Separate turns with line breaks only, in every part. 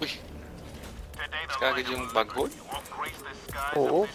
Uy, mas kagad yung bug hold.
Oo.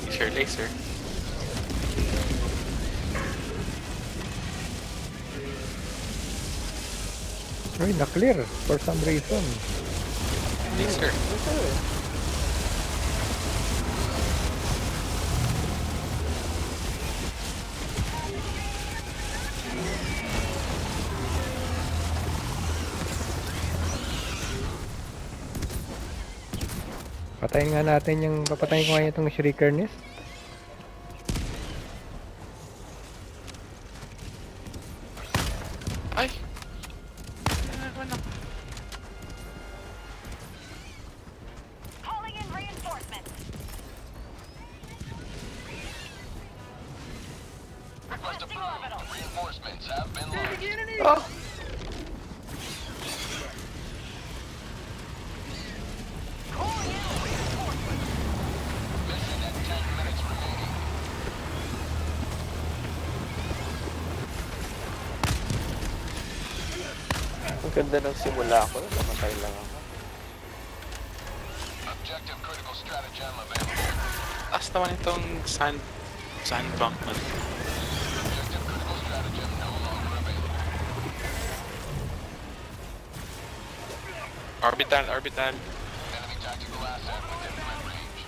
Laser, laser.
Ay, na-clear for some reason.
Laser.
Patayin nga natin yung... Papatayin ko nga itong Shrieker Nest.
Ay! Ano na?
Calling in reinforcements. Requesting orbital.
Reinforcements have been launched.
Oh!
Calling in reinforcements.
Mission at 10 minutes remaining.
Ang ganda ng simula ko. Namatay lang ako.
Objective critical stratagem available.
Taas naman itong sandbank na.
Objective critical stratagem no longer available.
Orbital, orbital.
Enemy tactical asset within threat range.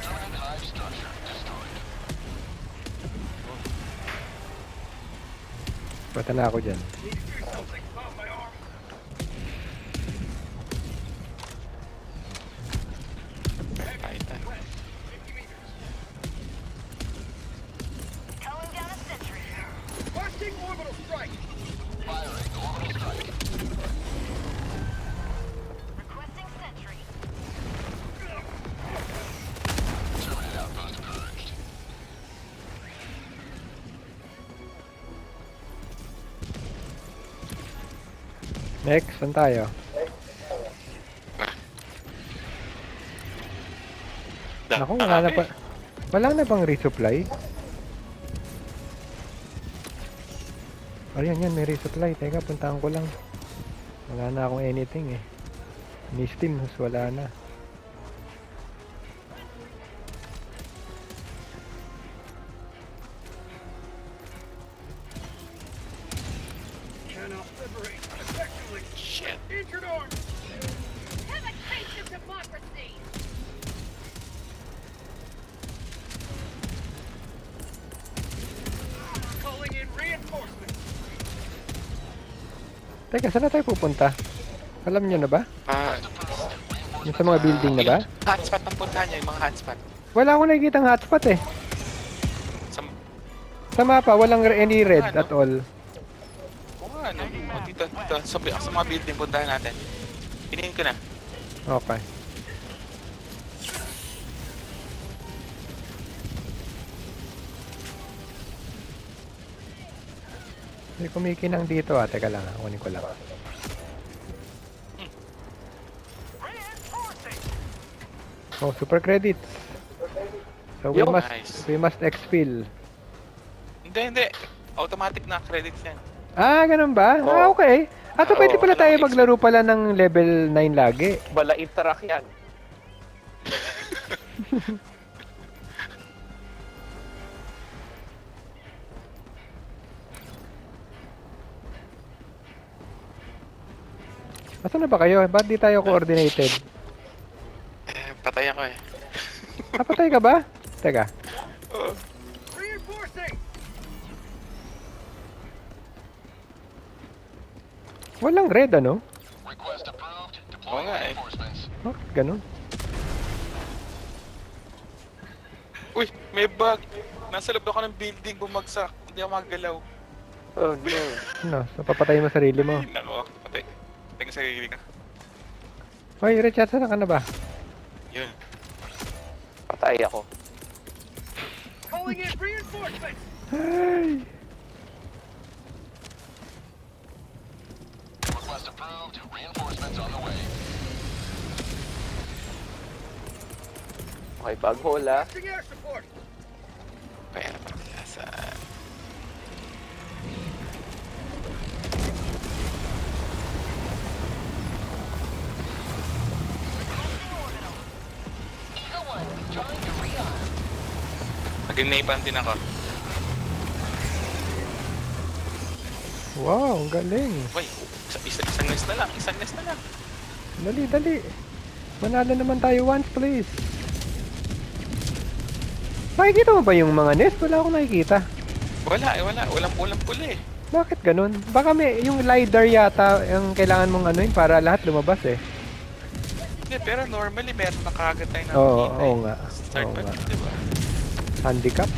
Terminate hive structure destroyed.
Pata na ako dyan.
Titan.
Calling down a sentry.
Firing orbital strike.
Requesting sentry.
Terminate outpost purged.
Next, saan tayo? Naku, wala na pa. Wala na bang resupply? Ayan, yan, may resupply. Teka, puntahan ko lang. Wala na akong anything eh. Mistim, wala na.
Shit.
Have a taste of democracy.
Calling in reinforcements.
Teka, saan na tayo pupunta? Alam nyo na ba? Yung sa mga building na ba?
Yung hotspot ang puntahan niya, yung mga hotspot.
Wala akong nakikita ng hotspot eh.
Sa...
Sa mapa, walang any red
Ano?
at all.
Oo nga, ano? O, dito. Sa mga building puntahan natin. Pinihin ko na.
Okay. May kumikinang dito ah. Teka lang ah. Kunin ko lang. Oh, super credits. So
Yo,
nice.
we must exfil.
Hindi. Automatic na credits yan.
Ah, ganun ba?
Oo.
Ah, okay. Ato
Oo,
pwede pala
alam
tayo
ko,
maglaro pala ng level 9 lagi.
Bala interact yan.
Asan na ba kayo? Ba't di tayo coordinated?
Patay ako eh.
Napatay ka ba? Teka.
Reinforcing!
Walang red, ano?
Request approved.
Oo
Deploying
nga eh.
reinforcements.
Oh, ganun.
Uy, may bug. Nasa loob ako ng building, bumagsak. Hindi ako magalaw.
Oh no.
Ano, so papatay mo sarili mo.
Ay, nako. Patay. Patay ka sarili ka.
Hoy, Richard, saan ka na ba?
Yun.
Patay ako.
Calling in reinforcements!
Ay!
Request approved. Reinforcements on the way.
Okay, bag hole ah.
Requesting air support!
Kaya na parang nasa...
Eagle 1, withdrawing to rearm.
Nag-inaipan din ako.
Wow, ang galing.
Uy, isang nest na lang. Isang nest na lang.
Dali, dali. Manalo naman tayo once, please. Nakikita mo ba yung mga nest? Wala akong nakikita.
Wala eh, wala. Walang pula eh.
Bakit ganun? Baka may, yung LiDAR yata yung kailangan mong anuin para lahat lumabas eh.
Hindi, pero normally meron na kagad tayo na
Oo,
makita
oo
eh.
nga.
Start
Oo
pa
nga.
din, di ba?
Handicap?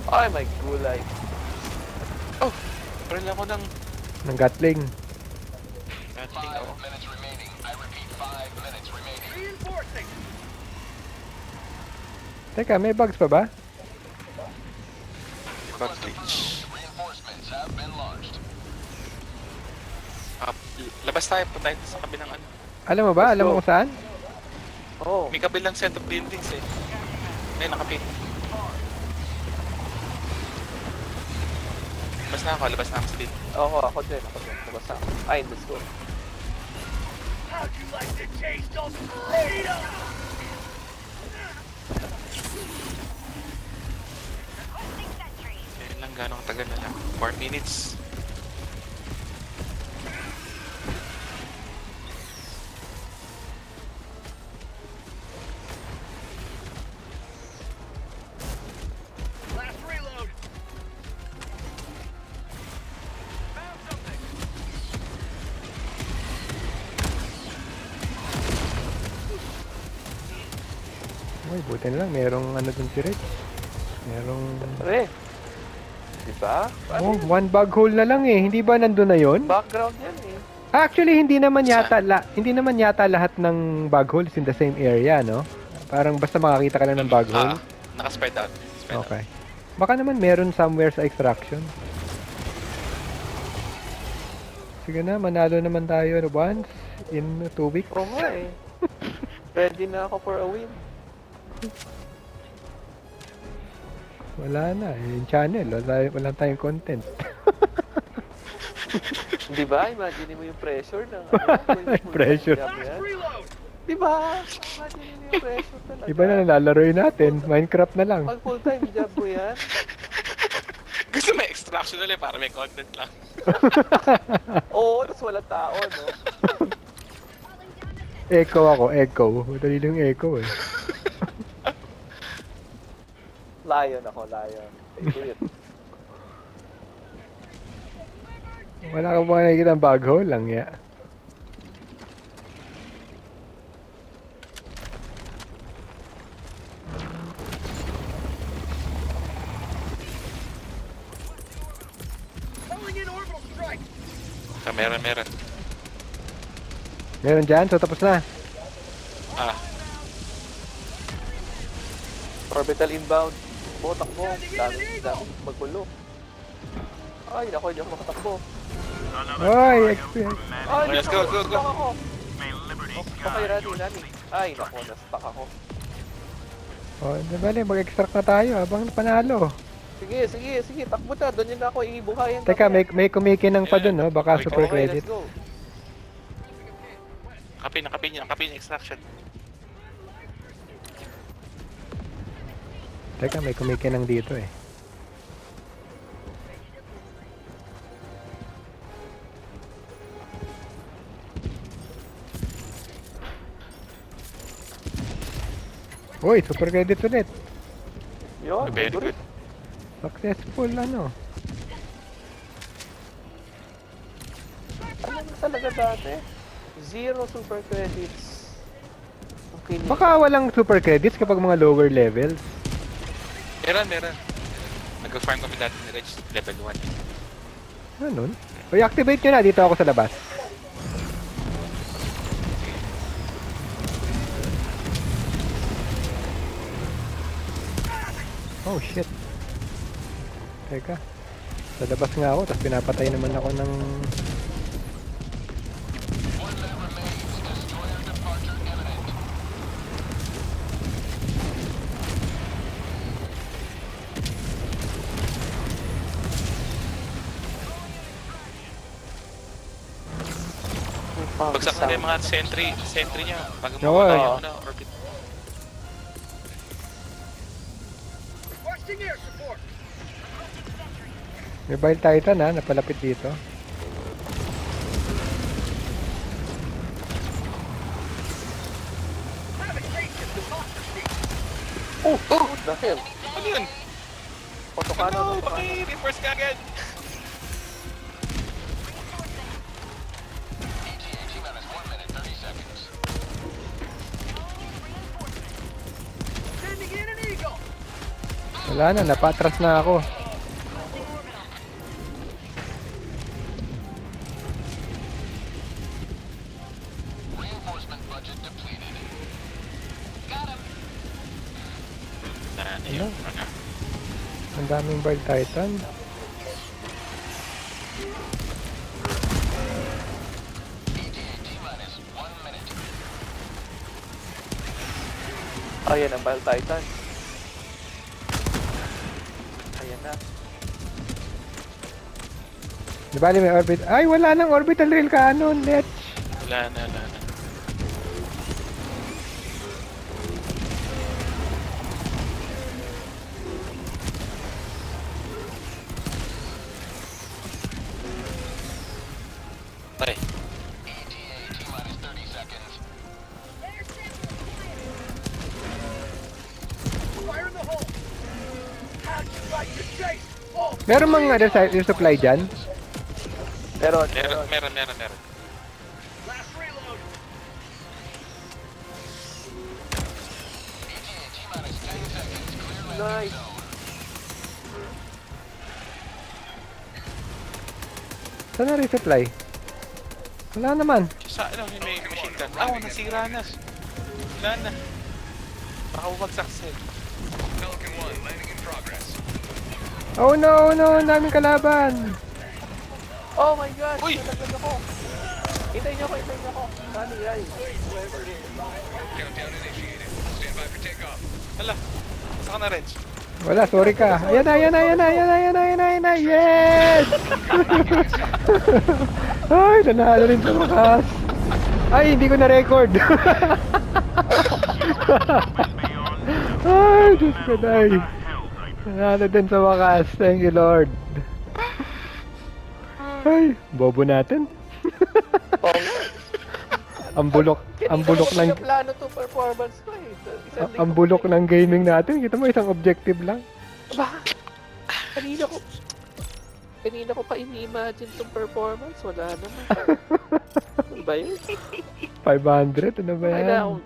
Ay, my gulay.
Oh, parang ako ng...
Ng Gatling.
Dating
5
ako.
minutes remaining. I repeat, 5 minutes remaining.
Reinforcing!
Teka, may bugs pa ba?
Bug glitch.
Reinforcements have been launched.
Labas tayo, punta tayo sa kabilang ano.
Alam mo ba?
Let's
Alam mo
go.
kung saan?
Oh,
May kabilang set of buildings eh. Ayun, nakapit. Labas na ako, labas na ako sa building.
ako din. Labas ako. Ay, let's go.
How'd you like to taste of freedom? Requesting sentry.
Ayun lang, gano'ng katagal na lang. 4 minutes.
Last reload. Found something.
Uy, buti na lang. Merong ano dun si Rich. Merong...
Pre. Diba?
Oh, one bug hole na lang eh. Hindi ba nandun na yon?
Background yan eh.
Actually, hindi naman yata lahat ng bug holes in the same area, no? Parang basta makakita ka lang ng bug hole.
Naka-spread out. Spread out.
Okay. Baka naman meron somewhere sa extraction. Sige na, manalo naman tayo once in 2 weeks.
Oo nga eh. Ready na ako for a win.
Wala na, yung channel, wala tayong content.
Di ba? Imagine mo yung pressure ng
Pressure.
Last reload.
Di ba? Imagine mo yung pressure talaga.
Iba na nalalaroin natin, Minecraft na lang.
Pag full time job mo yan.
Gusto may extraction ulit para may content lang.
Oo, tapos walang tao, no?
Echo ako, echo. Madali lang echo eh.
Lion ako, lion. Take it.
Wala ka ba nakikita ng bug hole lang ya?
Calling in orbital strike.
Meron.
Meron dyan, so tapos na.
Orbital inbound. Takbo. Dami magbulo. Ay, nako, hindi ako makatakbo.
Oy, experience.
Ay,
Let's go, go, go.
Stuck ako. Okay, Rani. Ay, nako, na-stuck ako.
Oh, bale, mag-extract na tayo habang panalo.
Sige. Takbo na. Doon yun ako ibuhayan.
Teka, may kumikinang pa dun, no? Baka super
Okay,
credit.
let's go.
Kapin yung extraction.
Teka, may kumikinang dito eh. Uy, super credits ulit.
Yun,
Very good.
Successful, ano.
Alam mo talaga dati, 0 super credits. Okay,
Baka walang super credits kapag mga lower levels.
Meron. Nag-farm kami dati ni Reg, level 1.
Ganun. Uy, activate nyo na. Dito ako sa labas. Oh, shit. Teka. Sa labas nga ako, tapos pinapatay naman ako ng...
One minute remains. Destroyer departure imminent.
Bagsak na yung mga sentry niya. Pag
Oo,
mamatay
eh.
yung orbit.
Requesting air support.
May Bile Titan ha, napalapit dito.
Have a taste of democracy.
Oh, what the hell?
Ano yun?
Otokano,
Ano?
Otokano.
Paki-reverse ka agad.
ETA T-minus 1 minute, 30 seconds.
Sending in an eagle.
Wala na, napatras na ako.
Reinforcement budget depleted.
Yun. Ano?
Ang daming Bile Titan.
ETA T-minus 1 minute.
Ayan ang Bile Titan. Ayan na.
Di ba may orbit? Ay, wala nang orbital rail cannon, let's.
Wala na. Ay,
ETA T-minus 30 seconds.
Fire in the hole. How'd you like to chase? Oh,
Meron mga supply dyan?
Meron.
meron.
last reload.
ETA T-minus 10 seconds. Clear landing
Nice.
zone.
Saan na resupply? Wala naman.
Sa ano, yung may machine gun. Ah, nasira na. Wala na. Baka bumagsak sa'yo.
Pelican 1 landing in progress.
Oh no, ang daming kalaban.
Oh my gosh!
Uy!
Nalaglag ako. Hintayin niyo ako. Sali, ay.
Countdown initiated. Stand by for takeoff.
Hala, saka na, Reg.
Wala, sorry ka. Ayan na. Yes! Ay, nanalo rin sa wakas. Ay, hindi ko na-record. Ay, Diyos ko, day. Nanalo din sa wakas. Thank you, Lord. Ay, bobo natin.
Oo nga.
Ang bulok ng
Yung plano to performance ko eh. Isang
ang bulok ng gaming natin. Kita mo isang objective lang.
Ba? Kanina ko pa ini-imagine tong performance. Wala naman. Ano ba yun?
500, ano ba yan?
Kailangan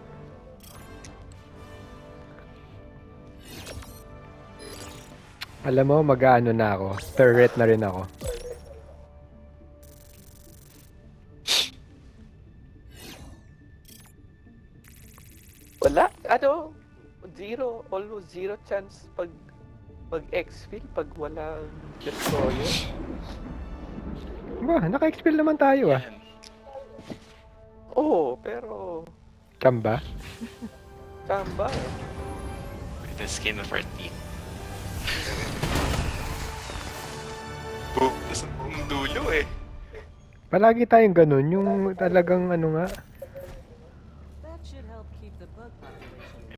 Alam mo, mag-ano na ako. Turret na rin ako.
wala. Ano? Zero. Almost zero chance pag exfil pag walang destroyer.
Ba, naka-expel naman tayo ah.
Yan.
Oo, pero
Chamba?
tamba.
With the skin of our teeth. Boom, nasa buong dulo eh.
Palagi tayong ganun. Yung talagang ano nga,